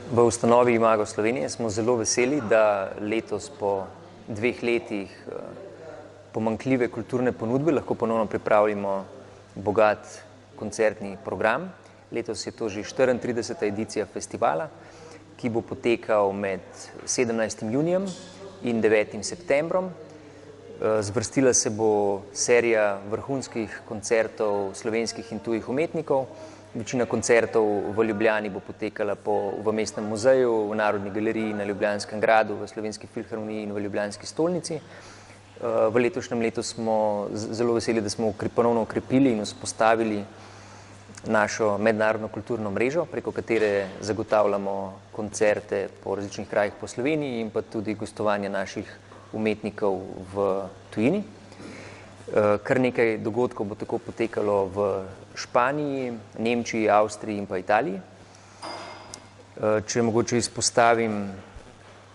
V ustanovi Imago Slovenije smo zelo veseli, da letos po 2 letih pomanjkljive kulturne ponudbe lahko ponovno pripravimo bogat koncertni program. Letos je to že 34. edicija festivala, ki bo potekal med 17. junijem in 9. septembrom. Zvrstila se bo serija vrhunskih koncertov slovenskih in tujih umetnikov. Večina koncertov v Ljubljani bo potekala v Mestnem muzeju, v Narodni galeriji na Ljubljanskem gradu, v Slovenski filharmoniji in v Ljubljanski stolnici. V letošnjem letu smo zelo veseli, da smo ponovno okrepili in vzpostavili našo mednarodno kulturno mrežo, preko katere zagotavljamo koncerte po različnih krajih po Sloveniji in pa tudi gostovanje naših umetnikov v tujini. Kar nekaj dogodkov bo tako potekalo v Španiji, Nemčiji, Avstriji in pa Italiji. Če mogoče izpostavim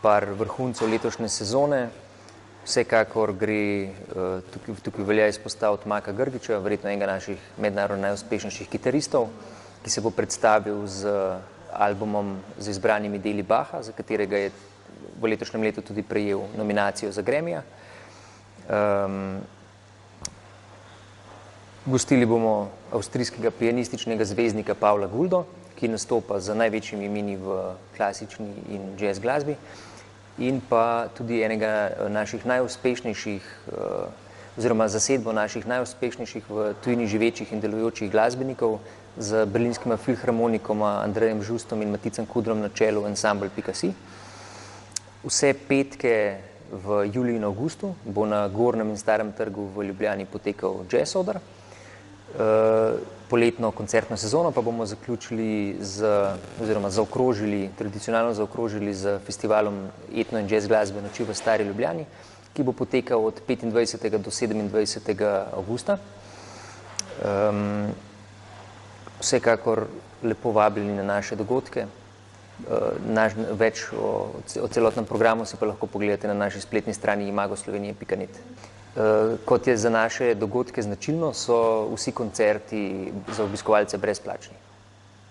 par vrhuncev letošnje sezone, vsekakor gre, tukaj velja izpostaviti Maka Grgića, verjetno enega naših mednarodno najuspešnejših kitaristov, ki se bo predstavil z albumom z izbranimi deli Bacha, za katerega je v letošnjem letu tudi prejel nominacijo za Gramija. Gostili bomo avstrijskega pianističnega zvezdnika Pavla Guldo, ki nastopa z največjimi imeni v klasični in jazz glasbi, in pa tudi enega naših najuspešnejših, oziroma zasedbo naših najuspešnejših v tujini živečih in delujočih glasbenikov z berlinskima filharmonikoma Andrejem Žustom in Maticem Kudrom na čelu ansambel Picasso. Vse petke v juliju in avgustu bo na Gornjem in Starem trgu v Ljubljani potekal Jazz Oder. Poletno koncertno sezono pa bomo zaključili oziroma tradicionalno zaokrožili z festivalom etno in jazz glasbe Noči v Stari Ljubljani, ki bo potekal od 25. do 27. avgusta. Vsekakor lepo vabljeni na naše dogodke. Več o celotnem programu si pa lahko pogledate na naši spletni strani imagoslovenije.net. Kot je za naše dogodke značilno, so vsi koncerti za obiskovalce brezplačni.